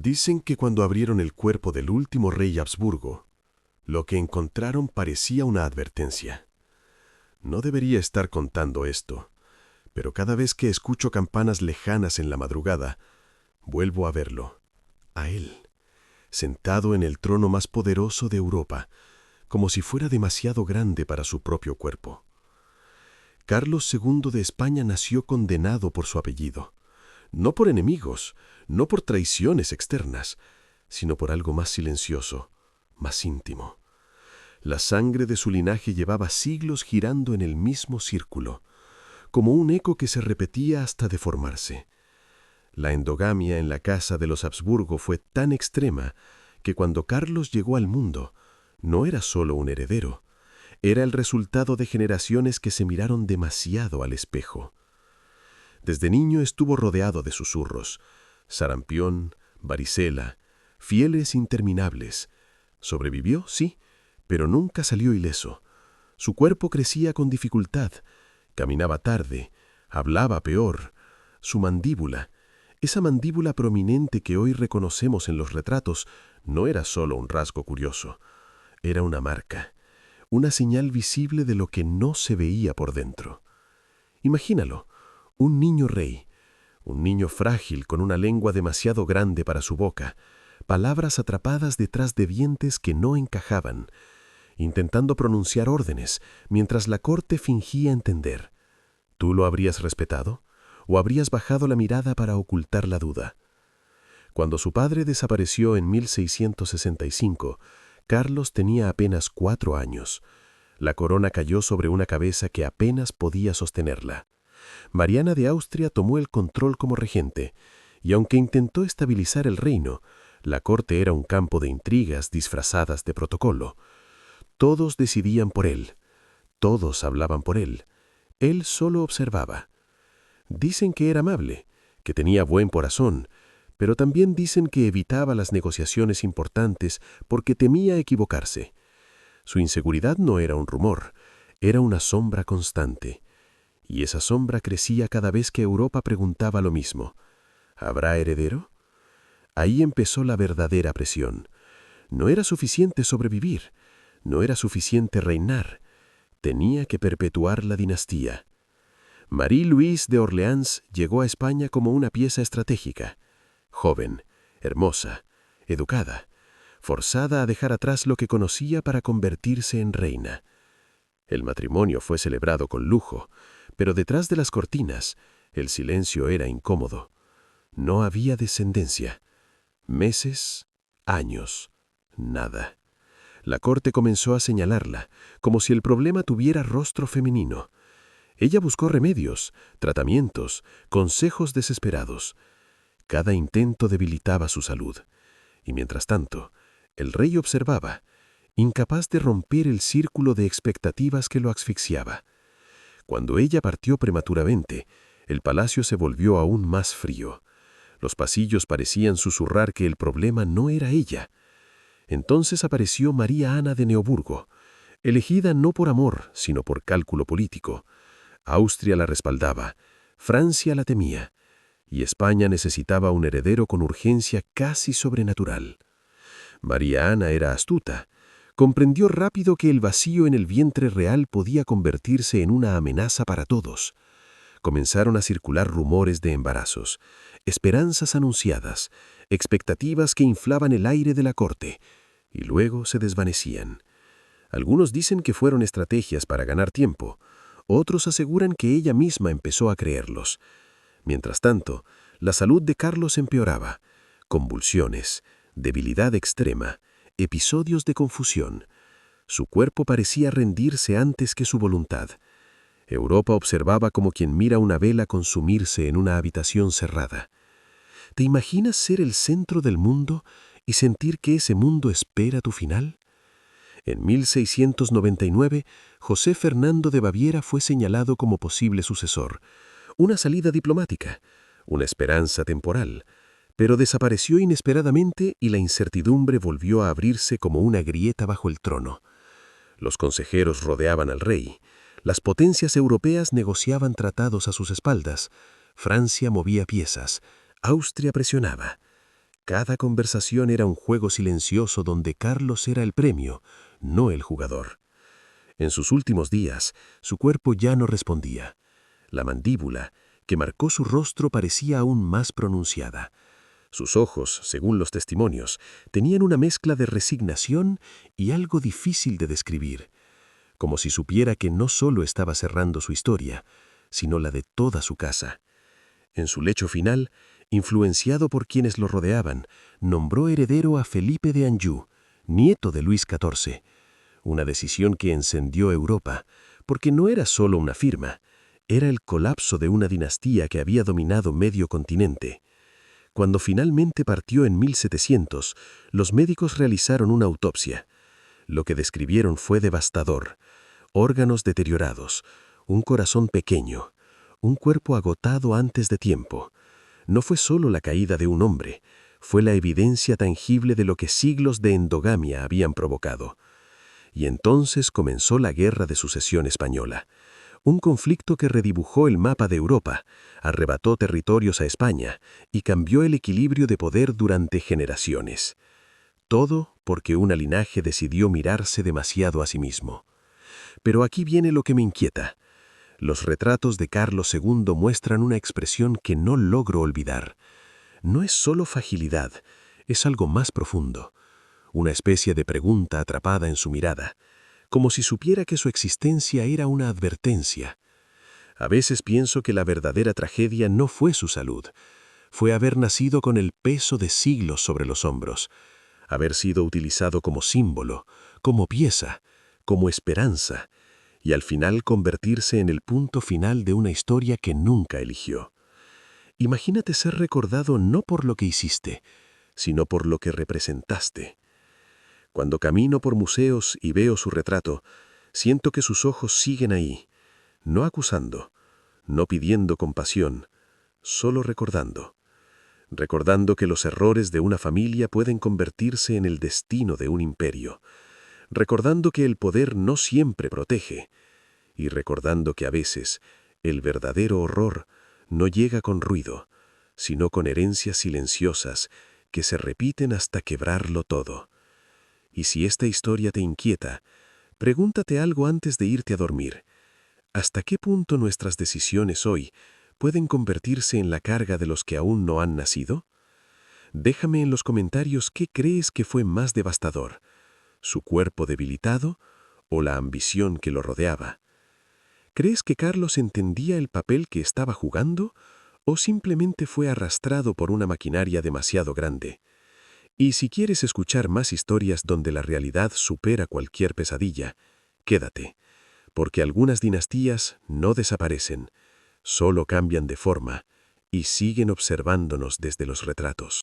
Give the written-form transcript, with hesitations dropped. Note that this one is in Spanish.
Dicen que cuando abrieron el cuerpo del último rey Habsburgo, lo que encontraron parecía una advertencia. No debería estar contando esto, pero cada vez que escucho campanas lejanas en la madrugada, vuelvo a verlo, a él, sentado en el trono más poderoso de Europa, como si fuera demasiado grande para su propio cuerpo. Carlos II de España nació condenado por su apellido, no por enemigos, no por traiciones externas, sino por algo más silencioso, más íntimo. La sangre de su linaje llevaba siglos girando en el mismo círculo, como un eco que se repetía hasta deformarse. La endogamia en la casa de los Habsburgo fue tan extrema que cuando Carlos llegó al mundo, no era solo un heredero, era el resultado de generaciones que se miraron demasiado al espejo. Desde niño estuvo rodeado de susurros, sarampión, varicela, fieles interminables. Sobrevivió, sí, pero nunca salió ileso. Su cuerpo crecía con dificultad, caminaba tarde, hablaba peor. Su mandíbula, esa mandíbula prominente que hoy reconocemos en los retratos, no era solo un rasgo curioso, era una marca, una señal visible de lo que no se veía por dentro. Imagínalo, un niño rey, un niño frágil con una lengua demasiado grande para su boca, palabras atrapadas detrás de dientes que no encajaban, intentando pronunciar órdenes mientras la corte fingía entender. ¿Tú lo habrías respetado? ¿O habrías bajado la mirada para ocultar la duda? Cuando su padre desapareció en 1665, Carlos tenía apenas 4 años. La corona cayó sobre una cabeza que apenas podía sostenerla. Mariana de Austria tomó el control como regente, y aunque intentó estabilizar el reino, la corte era un campo de intrigas disfrazadas de protocolo. Todos decidían por él, todos hablaban por él. Él solo observaba. Dicen que era amable, que tenía buen corazón, pero también dicen que evitaba las negociaciones importantes porque temía equivocarse. Su inseguridad no era un rumor, era una sombra constante. Y esa sombra crecía cada vez que Europa preguntaba lo mismo. ¿Habrá heredero? Ahí empezó la verdadera presión. No era suficiente sobrevivir, no era suficiente reinar, tenía que perpetuar la dinastía. Marie-Louise de Orleans llegó a España como una pieza estratégica, joven, hermosa, educada, forzada a dejar atrás lo que conocía para convertirse en reina. El matrimonio fue celebrado con lujo, pero detrás de las cortinas el silencio era incómodo. No había descendencia. Meses, años, nada. La corte comenzó a señalarla, como si el problema tuviera rostro femenino. Ella buscó remedios, tratamientos, consejos desesperados. Cada intento debilitaba su salud. Y mientras tanto, el rey observaba, incapaz de romper el círculo de expectativas que lo asfixiaba. Cuando ella partió prematuramente, el palacio se volvió aún más frío. Los pasillos parecían susurrar que el problema no era ella. Entonces apareció María Ana de Neoburgo, elegida no por amor, sino por cálculo político. Austria la respaldaba, Francia la temía, y España necesitaba un heredero con urgencia casi sobrenatural. María Ana era astuta. Comprendió rápido que el vacío en el vientre real podía convertirse en una amenaza para todos. Comenzaron a circular rumores de embarazos, esperanzas anunciadas, expectativas que inflaban el aire de la corte, y luego se desvanecían. Algunos dicen que fueron estrategias para ganar tiempo, otros aseguran que ella misma empezó a creerlos. Mientras tanto, la salud de Carlos empeoraba. Convulsiones, debilidad extrema, episodios de confusión. Su cuerpo parecía rendirse antes que su voluntad. Europa observaba como quien mira una vela consumirse en una habitación cerrada. ¿Te imaginas ser el centro del mundo y sentir que ese mundo espera tu final? En 1699, José Fernando de Baviera fue señalado como posible sucesor. Una salida diplomática, una esperanza temporal, pero desapareció inesperadamente y la incertidumbre volvió a abrirse como una grieta bajo el trono. Los consejeros rodeaban al rey. Las potencias europeas negociaban tratados a sus espaldas. Francia movía piezas. Austria presionaba. Cada conversación era un juego silencioso donde Carlos era el premio, no el jugador. En sus últimos días, su cuerpo ya no respondía. La mandíbula, que marcó su rostro, parecía aún más pronunciada. Sus ojos, según los testimonios, tenían una mezcla de resignación y algo difícil de describir, como si supiera que no solo estaba cerrando su historia, sino la de toda su casa. En su lecho final, influenciado por quienes lo rodeaban, nombró heredero a Felipe de Anjou, nieto de Luis XIV, una decisión que encendió Europa, porque no era solo una firma, era el colapso de una dinastía que había dominado medio continente. Cuando finalmente partió en 1700, los médicos realizaron una autopsia. Lo que describieron fue devastador: órganos deteriorados, un corazón pequeño, un cuerpo agotado antes de tiempo. No fue solo la caída de un hombre, fue la evidencia tangible de lo que siglos de endogamia habían provocado. Y entonces comenzó la Guerra de Sucesión Española, un conflicto que redibujó el mapa de Europa, arrebató territorios a España y cambió el equilibrio de poder durante generaciones. Todo porque un linaje decidió mirarse demasiado a sí mismo. Pero aquí viene lo que me inquieta. Los retratos de Carlos II muestran una expresión que no logro olvidar. No es solo fragilidad, es algo más profundo. Una especie de pregunta atrapada en su mirada, como si supiera que su existencia era una advertencia. A veces pienso que la verdadera tragedia no fue su salud, fue haber nacido con el peso de siglos sobre los hombros, haber sido utilizado como símbolo, como pieza, como esperanza, y al final convertirse en el punto final de una historia que nunca eligió. Imagínate ser recordado no por lo que hiciste, sino por lo que representaste. Cuando camino por museos y veo su retrato, siento que sus ojos siguen ahí, no acusando, no pidiendo compasión, solo recordando. Recordando que los errores de una familia pueden convertirse en el destino de un imperio. Recordando que el poder no siempre protege. Y recordando que a veces el verdadero horror no llega con ruido, sino con herencias silenciosas que se repiten hasta quebrarlo todo. Y si esta historia te inquieta, pregúntate algo antes de irte a dormir. ¿Hasta qué punto nuestras decisiones hoy pueden convertirse en la carga de los que aún no han nacido? Déjame en los comentarios qué crees que fue más devastador, su cuerpo debilitado o la ambición que lo rodeaba. ¿Crees que Carlos entendía el papel que estaba jugando o simplemente fue arrastrado por una maquinaria demasiado grande? Y si quieres escuchar más historias donde la realidad supera cualquier pesadilla, quédate, porque algunas dinastías no desaparecen, solo cambian de forma y siguen observándonos desde los retratos.